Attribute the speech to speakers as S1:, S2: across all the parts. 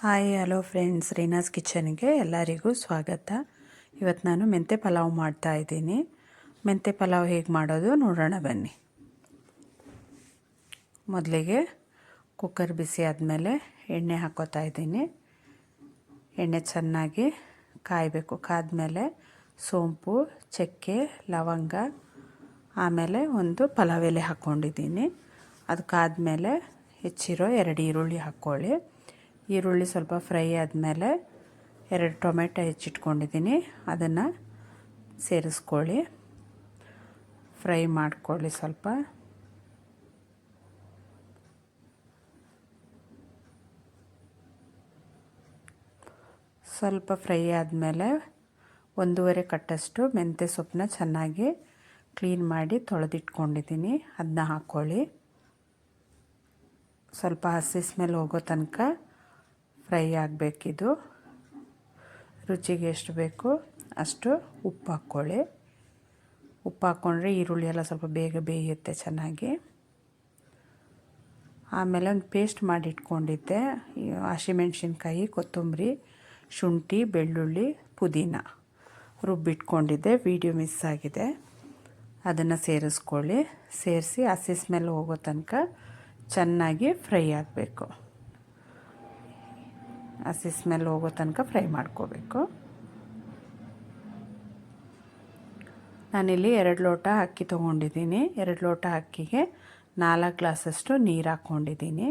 S1: Hi hello friends, ರೀನಾಸ್ ಕಿಚನ್ಗೆ ಎಲ್ಲರಿಗೂ ಸ್ವಾಗತ. ಇವತ್ತು ನಾನು ಮೆಂತ್ಯ ಪಲಾವ್ ಮಾಡ್ತಾಯಿದ್ದೀನಿ. ಮೆಂತ್ಯ ಪಲಾವ್ ಹೇಗೆ ಮಾಡೋದು ನೋಡೋಣ ಬನ್ನಿ. ಮೊದಲಿಗೆ ಕುಕ್ಕರ್ ಬಿಸಿ ಆದಮೇಲೆ ಎಣ್ಣೆ ಹಾಕ್ಕೋತಾ ಇದ್ದೀನಿ. ಎಣ್ಣೆ ಚೆನ್ನಾಗಿ ಕಾಯಬೇಕು. ಕಾದ್ಮೇಲೆ ಸೋಂಪು, ಚಕ್ಕೆ, ಲವಂಗ, ಆಮೇಲೆ ಒಂದು ಪಲಾವ್ ಎಲೆ ಹಾಕ್ಕೊಂಡಿದ್ದೀನಿ. ಅದು ಕಾದ್ಮೇಲೆ ಹೆಚ್ಚಿರೋ 2 ಈರುಳ್ಳಿ ಹಾಕ್ಕೊಳ್ಳಿ. ಈರುಳ್ಳಿ ಸ್ವಲ್ಪ ಫ್ರೈ ಆದಮೇಲೆ 2 ಟೊಮೆಟೊ ಹೆಚ್ಚಿಟ್ಕೊಂಡಿದ್ದೀನಿ, ಅದನ್ನು ಸೇರಿಸ್ಕೊಳ್ಳಿ. ಫ್ರೈ ಮಾಡ್ಕೊಳ್ಳಿ. ಸ್ವಲ್ಪ ಫ್ರೈ ಆದಮೇಲೆ 1.5 ಕಟ್ಟಷ್ಟು ಮೆಂತ್ಯ ಸೊಪ್ಪನ್ನ ಚೆನ್ನಾಗಿ ಕ್ಲೀನ್ ಮಾಡಿ ತೊಳೆದಿಟ್ಕೊಂಡಿದ್ದೀನಿ, ಅದನ್ನ ಹಾಕ್ಕೊಳ್ಳಿ. ಸ್ವಲ್ಪ ಹಸಿ ಸ್ಮೆಲ್ ಹೋಗೋ ತನಕ ಫ್ರೈ ಆಗಬೇಕಿದು. ರುಚಿಗೆ ಎಷ್ಟು ಬೇಕು ಅಷ್ಟು ಉಪ್ಪು ಹಾಕ್ಕೊಳ್ಳಿ. ಉಪ್ಪು ಹಾಕ್ಕೊಂಡ್ರೆ ಈರುಳ್ಳಿ ಎಲ್ಲ ಸ್ವಲ್ಪ ಬೇಗ ಬೇಯುತ್ತೆ ಚೆನ್ನಾಗಿ. ಆಮೇಲೆ ಒಂದು ಪೇಸ್ಟ್ ಮಾಡಿ ಇಟ್ಕೊಂಡಿದ್ದೆ, ಹಸಿಮೆಣ್ಸಿನ್ಕಾಯಿ, ಕೊತ್ತಂಬರಿ, ಶುಂಠಿ, ಬೆಳ್ಳುಳ್ಳಿ, ಪುದೀನ ರುಬ್ಬಿಟ್ಕೊಂಡಿದ್ದೆ. ವಿಡಿಯೋ ಮಿಸ್ ಆಗಿದೆ, ಅದನ್ನು ಸೇರಿಸ್ಕೊಳ್ಳಿ. ಸೇರಿಸಿ ಹಸಿ ಸ್ಮೆಲ್ ಹೋಗೋ ತನಕ ಚೆನ್ನಾಗಿ ಫ್ರೈ ಆಗಬೇಕು. ಹಸಿ ಸ್ಮೆಲ್ ಹೋಗೋ ತನಕ ಫ್ರೈ ಮಾಡ್ಕೋಬೇಕು. ನಾನಿಲ್ಲಿ 2 ಲೋಟ ಅಕ್ಕಿ ತೊಗೊಂಡಿದ್ದೀನಿ. 2 ಲೋಟ ಅಕ್ಕಿಗೆ 4 ಗ್ಲಾಸಷ್ಟು ನೀರು ಹಾಕ್ಕೊಂಡಿದ್ದೀನಿ.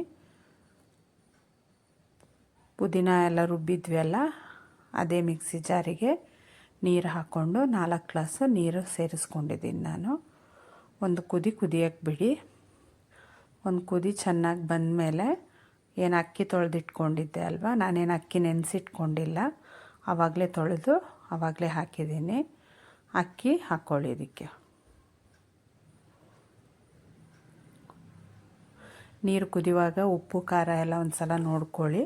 S1: ಪುದೀನ ಎಲ್ಲ ರುಬ್ಬಿದ್ವಿ ಅಲ್ಲ, ಅದೇ ಮಿಕ್ಸಿ ಜಾರಿಗೆ ನೀರು ಹಾಕ್ಕೊಂಡು 4 ಗ್ಲಾಸು ನೀರು ಸೇರಿಸ್ಕೊಂಡಿದ್ದೀನಿ ನಾನು. ಒಂದು ಕುದಿಯಕ್ಕೆ ಬಿಡಿ. ಒಂದು ಕುದಿ ಚೆನ್ನಾಗಿ ಬಂದಮೇಲೆ ಏನು ಅಕ್ಕಿ ತೊಳೆದಿಟ್ಕೊಂಡಿದ್ದೆ ಅಲ್ವಾ, ನಾನೇನು ಅಕ್ಕಿ ನೆನೆಸಿಟ್ಕೊಂಡಿಲ್ಲ, ಆವಾಗಲೇ ತೊಳೆದು ಆವಾಗಲೇ ಹಾಕಿದ್ದೀನಿ. ಅಕ್ಕಿ ಹಾಕ್ಕೊಳ್ಳಿ. ಇದಕ್ಕೆ ನೀರು ಕುದಿಯುವಾಗ ಉಪ್ಪು ಖಾರ ಎಲ್ಲ ಒಂದು ಸಲ ನೋಡ್ಕೊಳ್ಳಿ.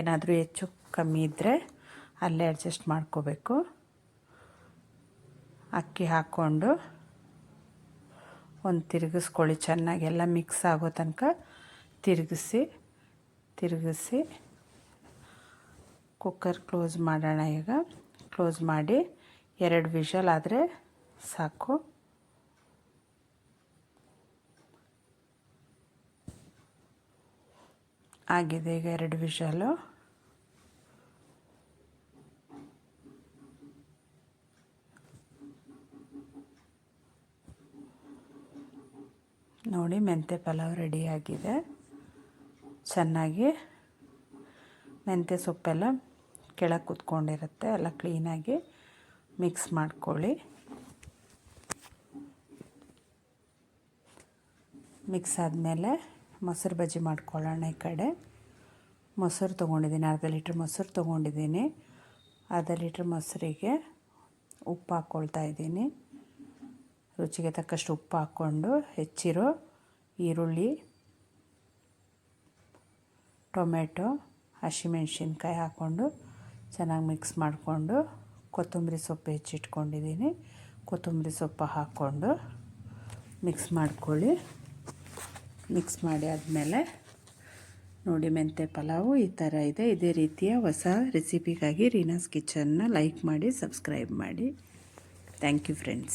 S1: ಏನಾದರೂ ಹೆಚ್ಚು ಕಮ್ಮಿ ಇದ್ದರೆ ಅಲ್ಲೇ ಅಡ್ಜಸ್ಟ್ ಮಾಡ್ಕೋಬೇಕು. ಅಕ್ಕಿ ಹಾಕ್ಕೊಂಡು ಒಂದು ತಿರುಗಿಸ್ಕೊಳ್ಳಿ. ಚೆನ್ನಾಗಿ ಎಲ್ಲ ಮಿಕ್ಸ್ ಆಗೋ ತನಕ ತಿರುಗಿಸಿ ಕುಕ್ಕರ್ ಕ್ಲೋಸ್ ಮಾಡೋಣ. ಈಗ ಕ್ಲೋಸ್ ಮಾಡಿ 2 ವಿಷಲ್ ಆದರೆ ಸಾಕು. ಆಗಿದೆ ಈಗ 2 ವಿಷಲು. ನೋಡಿ, ಮೆಂತ್ಯ ಪಲಾವ್ ರೆಡಿಯಾಗಿದೆ. ಚೆನ್ನಾಗಿ ಮೆಂತ್ಯ ಸೊಪ್ಪೆಲ್ಲ ಕೆಳಗೆ ಕುತ್ಕೊಂಡಿರುತ್ತೆ, ಎಲ್ಲ ಕ್ಲೀನಾಗಿ ಮಿಕ್ಸ್ ಮಾಡ್ಕೊಳ್ಳಿ. ಮಿಕ್ಸ್ ಆದಮೇಲೆ ಮೊಸರು ಬಜ್ಜಿ ಮಾಡ್ಕೊಳ್ಳೋಣ. ಈ ಕಡೆ ಮೊಸರು ತೊಗೊಂಡಿದ್ದೀನಿ, ಅರ್ಧ ಲೀಟ್ರ್ ಮೊಸರು ತೊಗೊಂಡಿದ್ದೀನಿ. ಅರ್ಧ ಲೀಟ್ರ್ ಮೊಸರಿಗೆ ಉಪ್ಪು ಹಾಕ್ಕೊಳ್ತಾ ಇದ್ದೀನಿ. ರುಚಿಗೆ ತಕ್ಕಷ್ಟು ಉಪ್ಪು ಹಾಕ್ಕೊಂಡು ಹೆಚ್ಚಿರೋ ಈರುಳ್ಳಿ, ಟೊಮೆಟೊ, ಹಸಿಮೆಣ್ಸಿನ್ಕಾಯಿ ಹಾಕ್ಕೊಂಡು ಚೆನ್ನಾಗಿ ಮಿಕ್ಸ್ ಮಾಡಿಕೊಂಡು ಕೊತ್ತಂಬರಿ ಸೊಪ್ಪು ಹೆಚ್ಚಿಟ್ಕೊಂಡಿದ್ದೀನಿ, ಕೊತ್ತಂಬರಿ ಸೊಪ್ಪು ಹಾಕ್ಕೊಂಡು ಮಿಕ್ಸ್ ಮಾಡ್ಕೊಳ್ಳಿ. ಮಿಕ್ಸ್ ಮಾಡಿ ಆದಮೇಲೆ ನೋಡಿ, ಮೆಂತ್ಯ ಪಲಾವು ಈ ಥರ ಇದೆ. ಇದೇ ರೀತಿಯ ಹೊಸ ರೆಸಿಪಿಗಾಗಿ ರೀನಾಸ್ ಕಿಚನ್ನ ಲೈಕ್ ಮಾಡಿ, ಸಬ್ಸ್ಕ್ರೈಬ್ ಮಾಡಿ. Thank you friends.